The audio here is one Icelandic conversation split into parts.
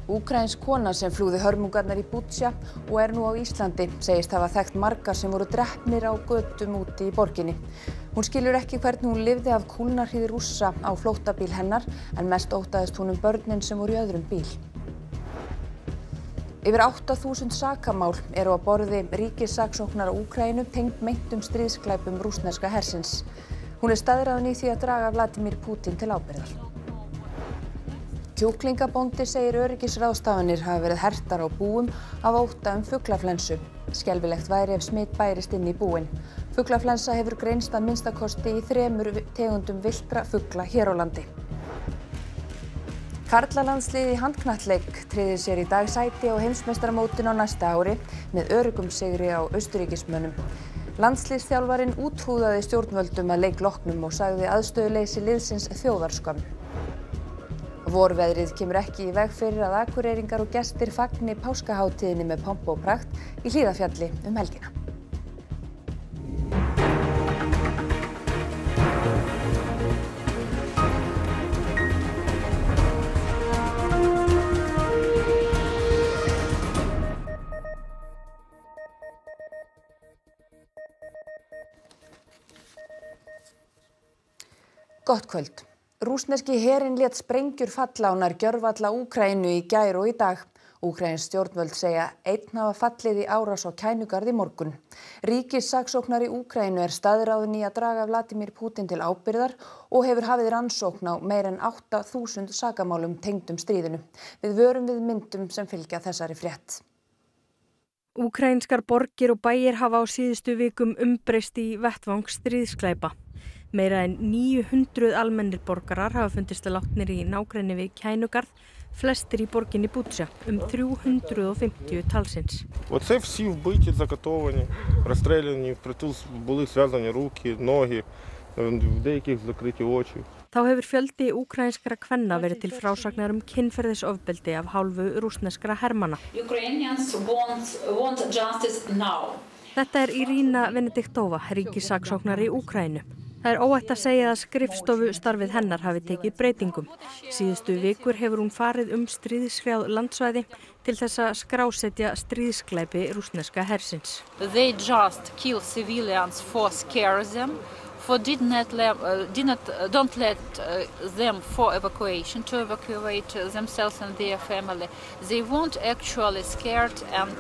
Úkraínsk kona sem flúði hörmungarnar í Bútsja og nú á Íslandi segist hafa þekkt margar sem voru drepnir á götum úti í borginni. Hún skilur ekki hvernig hún lifði af kúlnahríð Rússa á flóttabíl hennar en mest óttaðist hún börnin sem voru í öðrum bíl. Yfir 8.000 sakamál eru á borði ríkissaksóknara Úkraínu tengd meintum stríðsglæpum rússneska hersins. Hún staðráðin í því að draga Vladimír Pútín til ábyrgðar. Kjúklingabóndi segir öryggisráðstafanir hafa verið hertar á búum af ótta fuglaflensu. Skelfilegt væri ef smit bærist inn í búin. Fuglaflensa hefur greinst að minnsta kosti í 3 tegundum villtra fugla hér á landi. Karlalandsliðið í handknattleik tryggði sér í dag sæti á heimsmeistaramótinu á næsta ári með öruggum sigri á Austurríkismönnum. Landsliðsþjálfarinn úthúðaði stjórnvöldum að leik loknum og sagði aðstöðuleysi liðsins þjóðarskömm. Vorveðrið kemur ekki í veg fyrir að akureyringar og gestir fagni páskahátíðinni með pomp og prakt í Hlíðarfjalli helgina. Gott kvöld. Rússneski herinn lét sprengjur falla á nær gjörvalla Úkraínu í gær og í dag. Úkraínsk stjórnvöld segja einn hafa fallið í árás á Kænugarð í morgun. Ríkissaksóknari Úkraínu staðráðinn í að draga Vladimír Pútín til ábyrgðar og hefur hafið rannsókn á meira en 8.000 sakamálum tengdum stríðinu. Við vörum við myndum sem fylgja þessari frétt. Úkraínskar borgir og bæir hafa á síðustu vikum umbreyst í vettvang stríðsglæpa. Meira en 900 almennir borgarar hafa fundist látnir í nágrenni við Kænugarð, flestir í borginni Bútsja, 350 talsins. Оце всі вбиті, закатовані, розстріляні, впритул були зв'язані руки, ноги, в деяких закриті очі. Þá hefur fjöldi úkraínskra kvenna verið til frásagnar kynferðisofbeldi af hálfu rússneskra hermanna. Þetta Irina Venediktova, ríkissaksóknari Úkraínu. Það óhætt að segja að skrifstofustarfið hennar hafi tekið breytingum. Síðustu vikur hefur hún farið stríðshrjáð landsvæði til þess að skrásetja stríðsglæpi rússneska hersins. They just kill civilians for scare them, for don't let them for evacuation, to evacuate themselves and their family. They won't actually scared and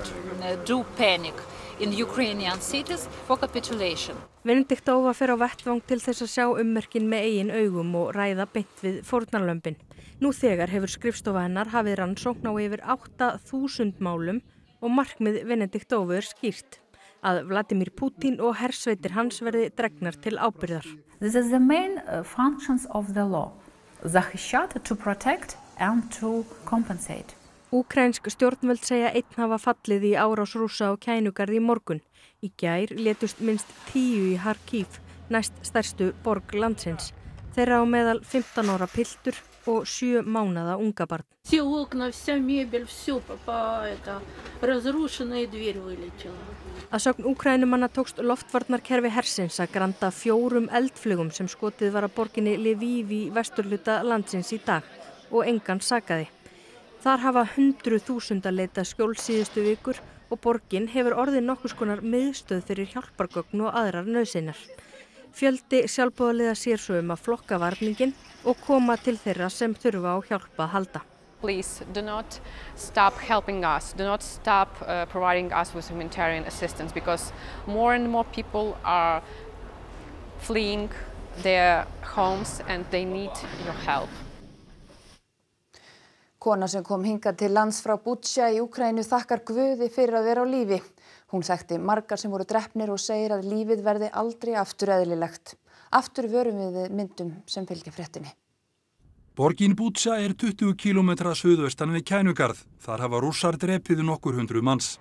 do panic in Ukrainian cities for capitulation. Venediktova fer á vettvang til þess að sjá ummerkin með eigin augum og ræða beint við fórnarlömbin. Nú þegar hefur skrifstofa hennar hafið rannsókn á yfir 8.000 málum og markmið Venediktovu skýrt að Vladimír Pútín og hersveitir hans verði dregnar til ábyrgðar. This is the main functions of the law. Защищать, to protect and to compensate. Úkraínsk stjórnvöld segja einn hafa fallið í árás Rússa á Kænugarð í morgun. Í gær létust minnst 10 í Kharkiv, næst stærstu borg landsins. Þeirra á meðal 15 ára piltur og 7 mánaða ungabarn. Все окна, вся мебель, все разрушено и дверь вылетела. Að sögn Úkraínumanna tókst loftvarnarkerfi hersins að granda 4 eldflugum sem skotið var að borginni Lviv í vesturhluta landsins í dag og engan sakaði. Þar hafa 100.000 leita skjól síðustu vikur og borgin hefur orðið nokkurs konar miðstöð fyrir hjálpargögn og aðrar nauðsynjar. Fjöldi sjálfboðaliða sér svo að flokka varninginn og koma til þeirra sem þurfa á hjálp að halda. Please do not stop helping us. Do not stop providing us with humanitarian assistance because more and more people are fleeing their homes and they need your help. Kona sem kom hingað til lands frá Bútsja í Úkraínu þakkar Guði fyrir að vera á lífi. Hún þekkti margar sem voru drepnir og segir að lífið verði aldrei aftur eðlilegt. Aftur vörum við myndum sem fylgja fréttinni. Borgin Bútsja 20 kílómetra suðaustan við Kænugarð. Þar hafa Rússar drepið nokkur hundruð manns.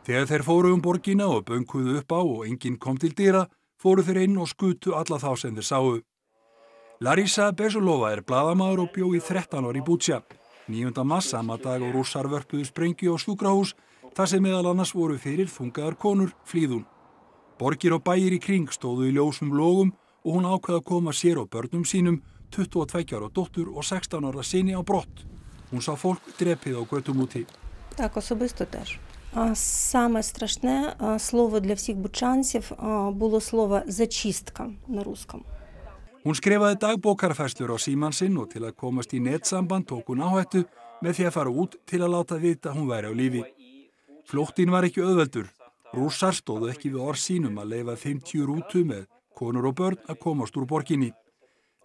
Þegar þeir fóru borgina og bönkuðu upp á og enginn kom til dyra, fóru þeir inn og skutu alla þá sem þeir sáu. Larisa Bezulova blaðamaður og bjó í 13 ár í Bútsja. 9. mars sama dag og Rússar vörpuðu sprengju á sjúkrahús, þar sem meðal annars voru fyrir þungaðar konur flýð hún. Borgir og bæir í kring stóðu í ljósum logum og hún ákvað að koma sér og börnum sínum, 22 ára dóttur og 16 ára syni á brott. Hún sá fólk drepið á götum úti. Так, особисто теж. Саме страшне слово для всіх бучанців було слово «зачистка» на русском. Hún skrifaði dagbókarfærslur á símann sinn og til að komast í netsamband tók hún áhættu með því að fara út til að láta vita hún væri á lífi. Flóttinn var ekki auðveldur. Rússar stóðu ekki við orð sínum að leyfa 50 rútu með konur og börn að komast úr borginni.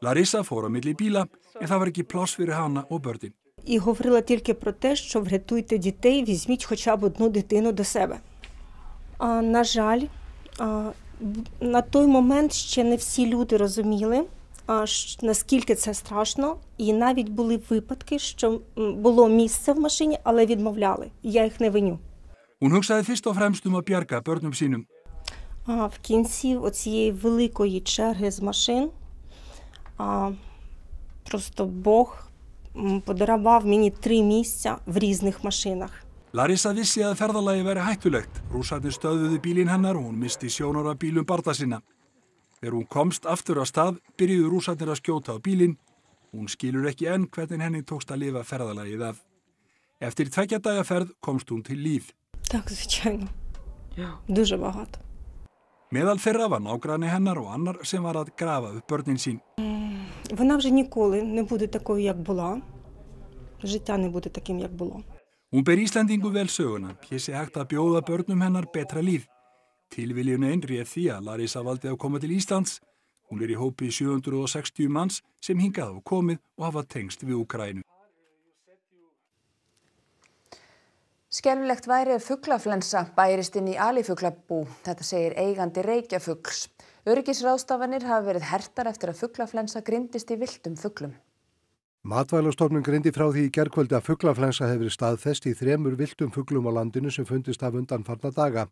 Larissa fór á milli bíla en það var ekki pláss fyrir hana og börnin. І говорила тільки про те, що врятуйте дітей, візьміть хоча б одну дитину до себе. На жаль, на той момент ще не всі люди розуміли, наскільки це страшно. І навіть були випадки, що було місце в машині, але відмовляли. Я їх не виню. Hún hugsaði fyrst og fremst að bjarga börnum sínum. В кінці оцієї великої черги з машин просто Бог подарував мені 3 місця в різних машинах. Larissa vissi að ferðalagi væri hættulegt. Rússarnir stöðvuðu bílinn hennar og hún misti sjónar af bílum barna sinna. Þegar hún komst aftur á stað, byrjuðu Rússarnir að skjóta á bílinn. Hún skilur ekki enn hvernig henni tókst að lifa ferðalagið af. Eftir 2 daga ferð komst hún til líf. Так, звичайно. Дуже багато. Meðal þeirra var nágranni hennar og annar sem var að grafa upp börnin sín. Вона вже ніколи не буде такою, як була. Життя не буде таким, як було. Hún ber Íslendingu vel söguna. Hér sé hægt að bjóða börnum hennar betra líf. Tilviljunin réð því að Larissa valdi að koma til Íslands. Hún í hópi 760 manns sem hingað hafa komið og hafa tengst við Úkraínu. Skelfilegt væri ef fuglaflensa bærist inn í alifuglabú. Þetta segir eigandi reykjafugls. Öryggisráðstafanir hafa verið hertar eftir að fuglaflensa grindist í villtum fuglum. Matvælastofnun greindi frá því í gærkvöldi að fuglaflensa hefur verið staðfest í 3 villtum fuglum á landinu sem fundist af undanfarna daga.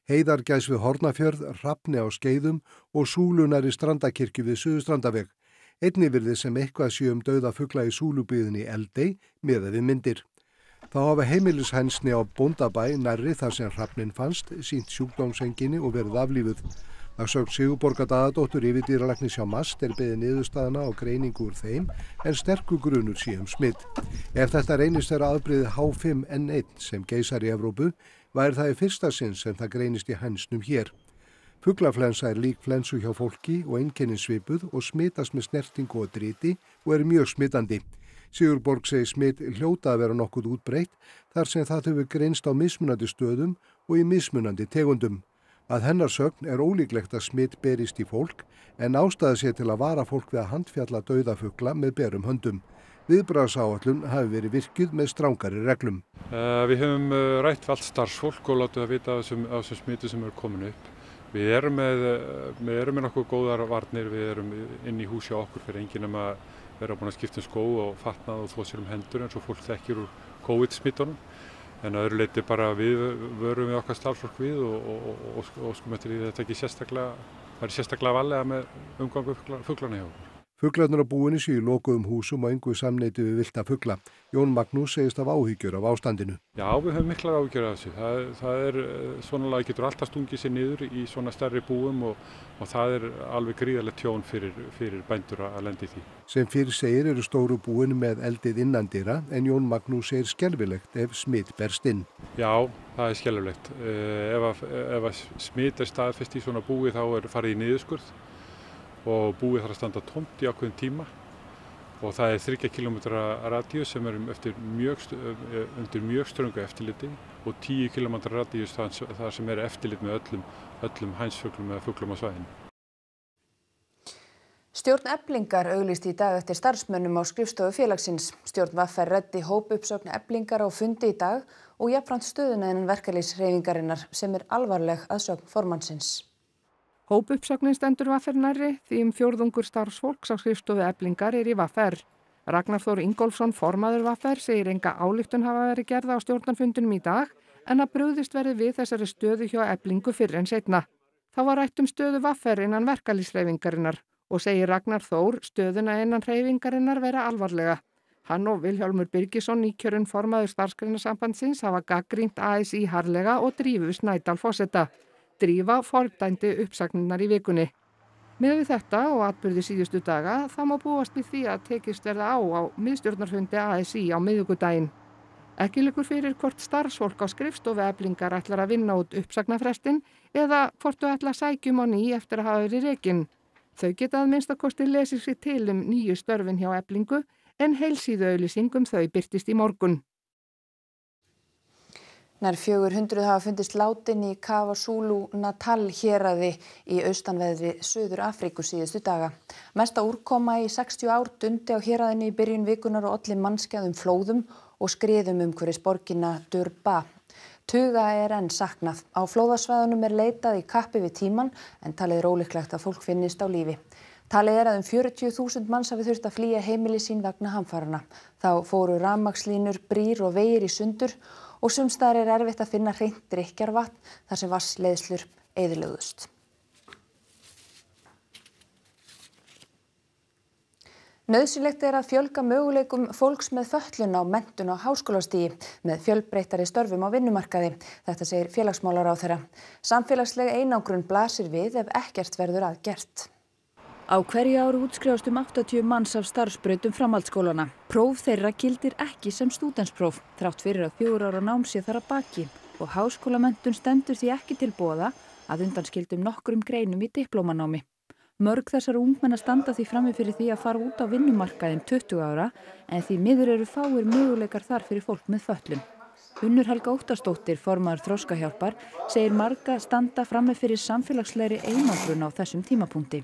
Heiðargæs við Hornafjörð, Hrafni á Skeiðum og Súlunar í Strandakirkju við Suðurstrandaveg. Einnig virðist sem eitthvað sé dauða fugla í Súlubyggðinni Eldey miðað við myndir. Þá hafa heimilishænsni á Bóndabæ nærri þar sem hrafninn fannst, sýnt sjúkdómseinkenni og verið aflífuð. Að sögn Sigurborgar Daðadóttur yfirdýralæknis hjá MAST beðið niðurstaðna og greiningu úr þeim en sterkur grunur sé smitt. Ef þetta reynist vera afbrigðið H5N1 sem geisar í Evrópu, væri það í fyrsta sinn sem það greinist í hænsnum hér. Fuglaflensa lík flensu hjá fólki og einkennin svipuð og smitast með snertingu og driti og mjög smitandi. Sigurborg segir smitt hljóta að vera nokkuð útbreitt þar sem það hefur greinst á mismunandi stöðum og í mismunandi tegundum. Að hennar sögn ólíklegt að smitt berist í fólk en ástæða sé til að vara fólk við að handfjalla dauða fugla með berum höndum. Viðbragðsáætlun hafi verið virkjuð með strangari reglum. Við höfum rætt við allt starfsfólk og látið að vita af þessum smitu sem komin upp. Við erum með nokkuð góðar varnir, við erum inn í húsi á okkur fyrir enginn að vera búin að skipta skó og fatnað og þvo sér hendur eins og fólk þekkir úr COVID-smittunum. En að öðru leyti bara við vörum við okkar starfsfólk við og skum eftir því þetta ekki sérstaklega valega með umgangu fuglana hjá okkur. Fuglarnir á búinu séu í lokuðum húsum og engu samneyti við villta fugla. Jón Magnús segist af áhyggjur af ástandinu. Já, við höfum miklar áhyggjur af þessu. Það svona getur alltaf stungið sér niður í svona stærri búum og það alveg gríðarlegt tjón fyrir bændur að lenda í því. Sem fyrir segir eru stóru búin með eldið innandyra en Jón Magnús segir skelfilegt ef smitt berst inn. Já, það skelfilegt. Ef smitt staðfest í svona búi þá farið í niðurskurð og búið þarf að standa tómt í ákveðin tíma og það 30 km radíus sem undir mjög ströngu eftirliti og 10 km radíus þar sem eftirlit með öllum hænsfuglum eða fuglum á svæðinu. Stjórn Eflingar auglýsti í dag eftir starfsmönnum á skrifstofu félagsins. Stjórn VR ræddi hópuppsögn Eflingar á fundi í dag og jafnframt stöðuna innan verkalýðshreyfingarinnar sem alvarleg að sögn formannsins. Hópuppsögnin stendur VR nærri því 1/4 starfsfólks á skrifstofu Eflingar í VR. Ragnar Þór Ingólfsson, formaður VR, segir enga ályktun hafa verið gerða á stjórnarfundinum í dag en að brugðist verði við þessari stöðu hjá Eflingu fyrr en seinna. Þá var rætt stöðu VR innan verkalýðshreyfingarinnar og segir Ragnar Þór stöðuna innan hreyfingarinnar vera alvarlega. Hann og Vilhjálmur Birgisson, nýkjörinn formaður Starfsgreinasambandsins, hafa gagnrýnt ASÍ harðlega og Drífu Snædal forseta. Drífa fordæmdi uppsagnirnar í vikunni. Miðað við þetta og atburði síðustu daga þá má búast við því að tekist verða á miðstjórnarfundi ASÍ á miðvikudaginn. Ekki liggur fyrir hvort starfsfólk á skrifstofu Eflingar ætlar að vinna út uppsagnarfrestinn eða hvort þau ætla að sækja á ný eftir að hafa verið rekin. Þau geta að minnstakosti lesið sig til nýju störfin hjá Eflingu en heilsíðuauglýsing þau birtist í morgun. Nær 400 hafa fundist látin í KwaZulu-Natal héraði í austanverðri Suður Afríku síðustu daga. Mesta úrkoma í 60 ár dundi á héraðinu í byrjun vikunar og olli mannskæðum flóðum og skriðum umhverfis borgina Durban. Tuga enn saknað. Á flóðasvæðunum leitað í kappi við tímann en talið ólíklegt að fólk finnist á lífi. Talið að 40.000 manns hafi þurft að flýja heimili sín vegna hamfaranna. Þá fóru rafmagnslínur, brýr og vegir í sundur og sums staðar erfitt að finna hreint drykkjarvatn þar sem vatnsleiðslur eyðilögðust. Nauðsynlegt að fjölga möguleikum fólks með fötlun á menntun á háskólastigi með fjölbreyttari störfum á vinnumarkaði. Þetta segir félagsmálaráðherra. Samfélagsleg einangrun blasir við ef ekkert verður að gert. Á hverju ári útskrifast 80 manns af starfsbrautum framhaldsskólana. Próf þeirra gildir ekki sem stúdentspróf, þrátt fyrir að 4 ára nám sé þar að baki og háskólamenntun stendur því ekki til boða að undanskildum nokkrum greinum í diplómanámi. Mörg þessar ungmenna standa því frammi fyrir því að fara út á vinnumarkaðinn 20 ára en því miður eru fáir möguleikar þar fyrir fólk með fötlun. Unnur Helga Óttarsdóttir, formaður Þroskahjálpar, segir marga standa frammi fyrir samfélagslegri einangrun á þessum tímapunkti.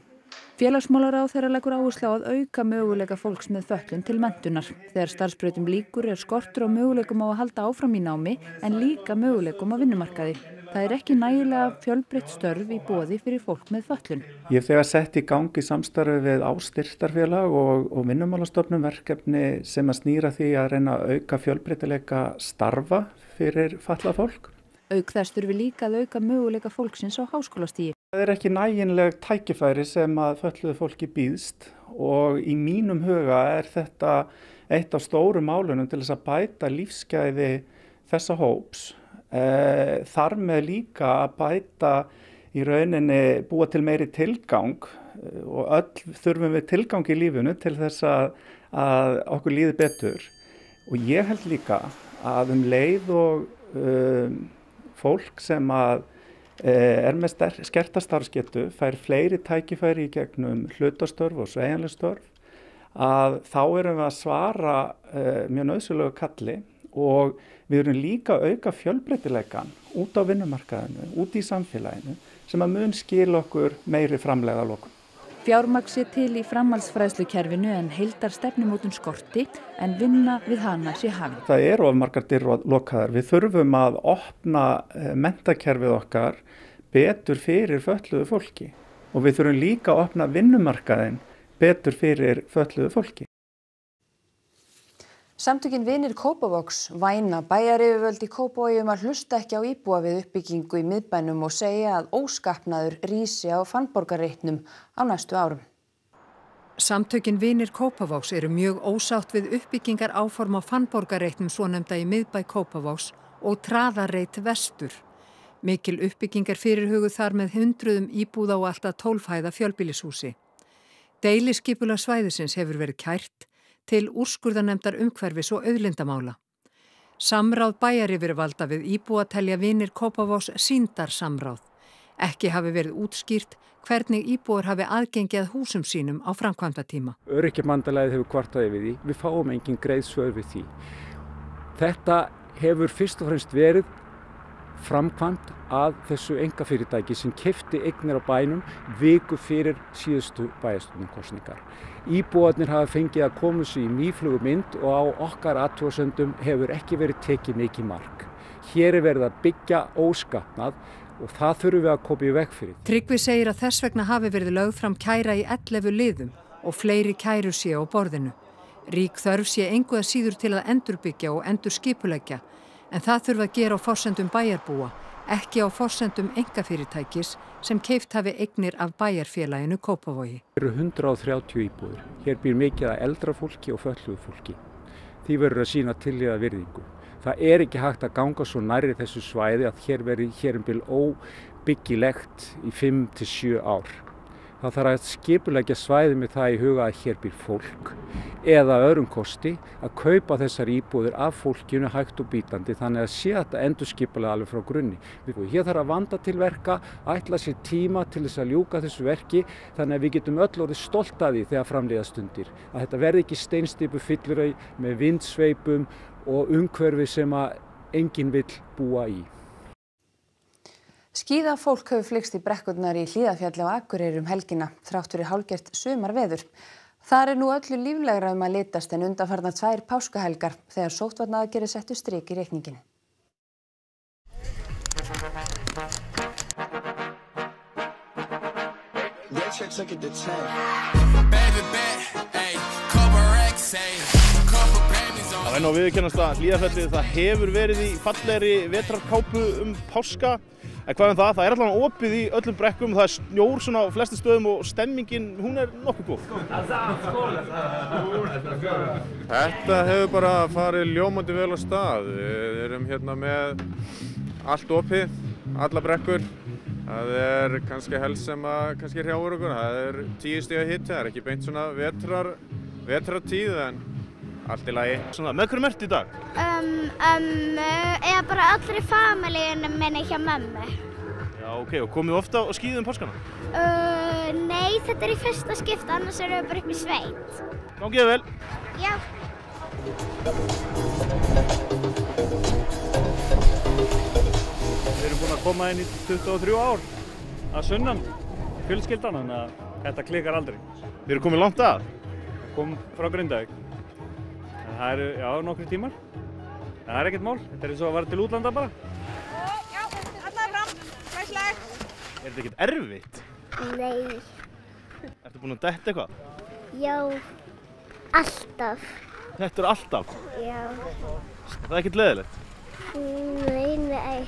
Félagsmálaráðherra leggur áherslu á að auka möguleika fólks með fötlun til menntunar. Þegar starfsbrautum lýkur skortur á möguleikum á að halda áfram í námi en líka möguleikum á vinnumarkaði. Það ekki nægilega fjölbreytt störf í boði fyrir fólk með fötlun. Ég hef þegar sett í gangi samstarfi við Ástyrktarfélag og Vinnumálastofnun verkefni sem að snýra því að reyna að auka fjölbreytileika starfa fyrir fatlað fólk. Auk þess þurfi líka að auka möguleika fólksins á háskólastigi. Það ekki næginleg tækifæri sem að fötluðu fólki býðst og í mínum huga þetta eitt af stóru málunum til þess að bæta lífsgæði þessa hóps. Þar með líka að bæta í rauninni búa til meiri tilgang og öll þurfum við tilgang í lífinu til þess að okkur líði betur. Og ég held líka að leið og fólk sem að með skerta starfsgetu fær fleiri tækifæri í gegnum hlutastörf og sveigjanleg störf að þá erum við að svara mjög nauðsynlegu kalli og við erum líka að auka fjölbreytileikann út á vinnumarkaðinu, út í samfélaginu sem að mun skila okkur meiri framlegð að lokum. Fjármagn sé til í framhaldsfræðslukerfinu en heildar stefnumótun skorti en vinna við hana sé hafin. Það of margar dyr lokaðar. Við þurfum að opna menntakerfið okkar betur fyrir fötluðu fólki og við þurfum líka að opna vinnumarkaðinn betur fyrir fötluðu fólki. Samtökin Vinir Kópavogs væna bæjaryfirvöld í Kópavogi að hlusta ekki á íbúa við uppbyggingu í miðbænum og segja að óskapnaður rísi á Fannborgarreitnum á næstu árum. Samtökin Vinir Kópavogs eru mjög ósátt við uppbyggingar áform á Fannborgarreitnum svonefnda í miðbæ Kópavogs og Traðarreit vestur. Mikil uppbygging fyrirhuguð þar með hundruðum íbúða og alltaf 12 hæða fjölbýlishúsi. Deiliskipulag svæðisins hefur verið kært til úrskurðarnefndar umhverfis og auðlindamála. Samráð bæjaryfirvalda við íbúa telja Vinir Kópavogs sýndarsamráð. Ekki hafi verið útskýrt hvernig íbúar hafi aðgengi að húsum sínum á framkvæmdatíma. Öryrkjabandalagið hefur kvartað yfir því, við fáum engin greið svör við því. Þetta hefur fyrst og fremst verið framkvæmt að þessu einkafyrirtæki sem keypti eignir á bænum viku fyrir síðustu bæjarstjórnarkosningar. Íbúarnir hafa fengið að koma sér í mýflugumynd og á okkar athugasemdum hefur ekki verið tekið mikið mark. Hér verið að byggja óskapnað og það þurfum við að koma í veg fyrir. Tryggvi segir að þess vegna hafi verið lögð fram kæra í 11 liðum og fleiri kærur sé á borðinu. Rík þörf sé engu að síður til að endurbyggja og endurskipuleggja, en það þurfi að gera á forsendum bæjarbúa, ekki á forsendum einkafyrirtækis sem keypt hafi eignir af bæjarfélaginu Kópavogi. Hér eru 130 íbúðir. Hér býr mikið af eldra fólki og fötluðu fólki. Því verður að sýna tilliða virðingu. Það ekki hægt að ganga svo nærri þessu svæði að hér verði bil óbyggilegt í 5 til 7 ár. þá þarf að skipuleggja svæði með það í huga að hér býr fólk eða öðrum kosti að kaupa þessar íbúðir af fólkinu hægt og bítandi þannig að sé þetta endurskipulega alveg frá grunni. Hér þarf að vanda til verka, ætla sér tíma til þess að ljúka þessu verki þannig að við getum öll orðið stolt af því þegar framleiða stundir. Að þetta verði ekki steinsteypu fyllirai með vindsveipum og umhverfi sem að enginn vill búa í. Skíðafólk hefur flykkst í brekkurnar í Hlíðarfjalli á Akureyri helgina þrátt fyrir hálfgert sumarveður. Þar er nú öllu líflegra að litast en undanfarnar 2 páskahelgar þegar sóttvarnaaðgerðir settu strik í reikninginn. Það er nú að viðurkennast að Hlíðarfjallið það hefur verið í fallegri vetrarkápu páska. En hvað það? Það er allavega opið í öllum brekkum, það er snjór svona á flestum stöðum og stemmingin, hún er nokkuð góð. Þetta hefur bara farið ljómandi vel á stað. Við erum hérna með allt opið, alla brekkur. Það er kannski helst sem að kannski hrjáir okkur, það er 10 stiga hiti, það er ekki beint svona vetrartíð en allt í lagi. Svona, með hverjum ertu í dag? Eða bara allri familíunum minni hjá mömmu. Já, ok, og komið ofta á skíðum páskana? Nei, þetta er í fyrsta skipti, annars erum við bara upp í sveit. Gangið vel. Já. Við erum búin að koma inn í 23 ár að sunnan fjölskyldan, þannig að þetta klikkar aldrei. Þið eru komið langt að? Kom frá Grindavík. Það eru, já, nokkri tímar. Það er ekkert mál. Þetta er eins og að fara til útlanda bara. Já, allar fram. Glæsleg. Er þetta ekkert erfitt? Nei. Ertu búin að detta eitthvað? Já, alltaf. Þetta er alltaf? Já. Það er ekkert leiðilegt? Nei.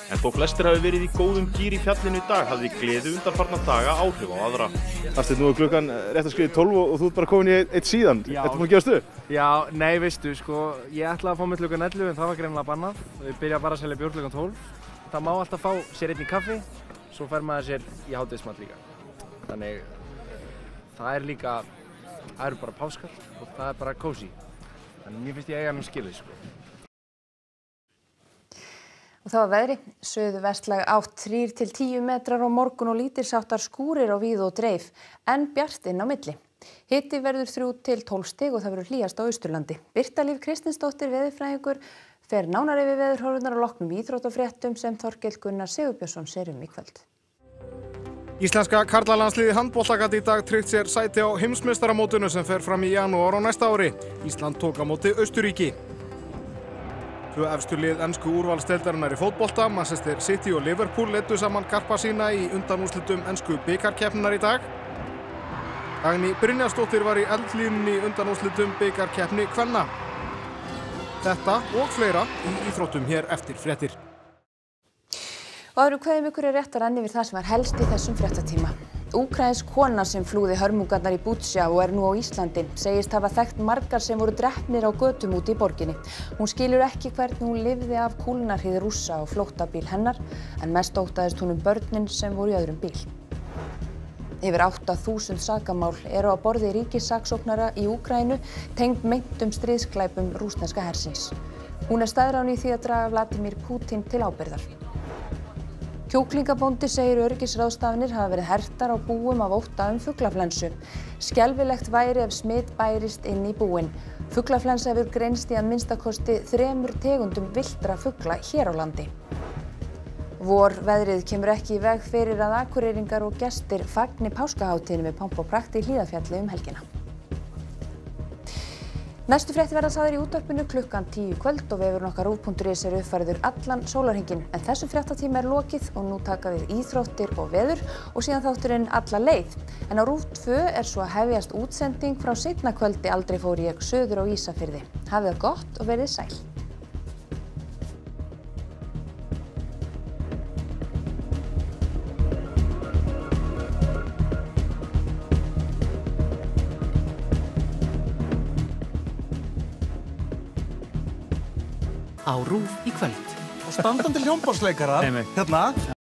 En þó flestir hafi verið í góðum gír í fjallinu í dag hafði gleði undanfarna daga áhrif á aðra. Þarstinn, nú er klukkan rétt að skrifa 12 og þú ert bara komin í eitt síðan. Ertu búin að gefast upp? Já, nei, veistu, sko, ég ætlaði að fá mig klukkan 11 en það var greinilega bannað. Við byrjaði bara að selja bjór klukkan 12. Það má alltaf fá sér einn í kaffi, svo fær maður sér í hádegismat líka. Þannig, það er líka, það eru bara páskar og það er bara kósí. Þannig mér finnst ég eiga hann skilið, sko. Og það var veðri, suðvestlæg átt 3 til 10 metrar á morgun og lítilsháttar skúrir á víð og dreif, en bjart inn á milli. Hiti verður 3 til 12 stig og það verður hlýjast á Austurlandi. Birta Líf Kristinsdóttir veðurfræðingur fer nánar yfir veðurhorfurnar á loknum íþróttafréttum sem Þorkell Gunnar Sigurbjörnsson sér í kvöld. Íslenska karlalandsliðið í handbolta gat í dag tryggt sér sæti á heimsmeistaramótinu sem fer fram í janúar á næsta ári. Ísland tók á móti Austurríki. 2 efstu lið ensku úrvalsdeildarinnar í fótbolta, Manchester City og Liverpool leiddu saman karpa sína í undanúrslitum ensku bikarkeppninnar í dag. Dagný Brynjarsdóttir var í eldlínunni í undanúrslitum bikarkeppni kvenna. Þetta og fleira í íþróttum hér eftir fréttir. Og öðrum kveðjum ykkur rétt að renna yfir það sem var helst í þessum fréttatíma. Úkraínsk kona sem flúði hörmungarnar í Bútsja og er nú á Íslandi segist hafa þekkt margar sem voru drepnir á götum úti í borginni. Hún skilur ekki hvernig hún lifði af kúlnarhríð Rússa á flóttabíl hennar en mest óttaðist hún börnin sem voru í öðrum bíl. Yfir 8.000 sakamál eru á borði ríkissaksóknara í Úkraínu tengd meintum stríðsglæpum rússneska hersins. Hún er staðráðin í því að draga Vladimir Putin til ábyrgðar. Kjúklingabóndi segir öryggisráðstafanir hafa verið hertar á búum af ótta fuglaflensu. Skelfilegt væri ef smit bærist inn í búin. Fuglaflensa hefur greinst í að minnstakosti 3 tegundum villtra fugla hér á landi. Vorveðrið kemur ekki í veg fyrir að akureyringar og gestir fagni páskahátíðinni með pomp og prakt í Hlíðarfjalli helgina. Næstu fréttir verða sagðar í útvarpinu klukkan 10 kvöld og vefurinn okkar RÚV.is er uppfærður allan sólarhringinn. En þessum fréttatíma er lokið og nú taka við íþróttir og veður og síðan þátturinn alla leið. En á RÚV 2 er svo að hefjast útsending frá seinna kvöldi Aldrei fór ég suður á Ísafirði. Hafið það gott og verið sæl. Á RÚV í kvöld. standandi hljómborðsleikarar hérna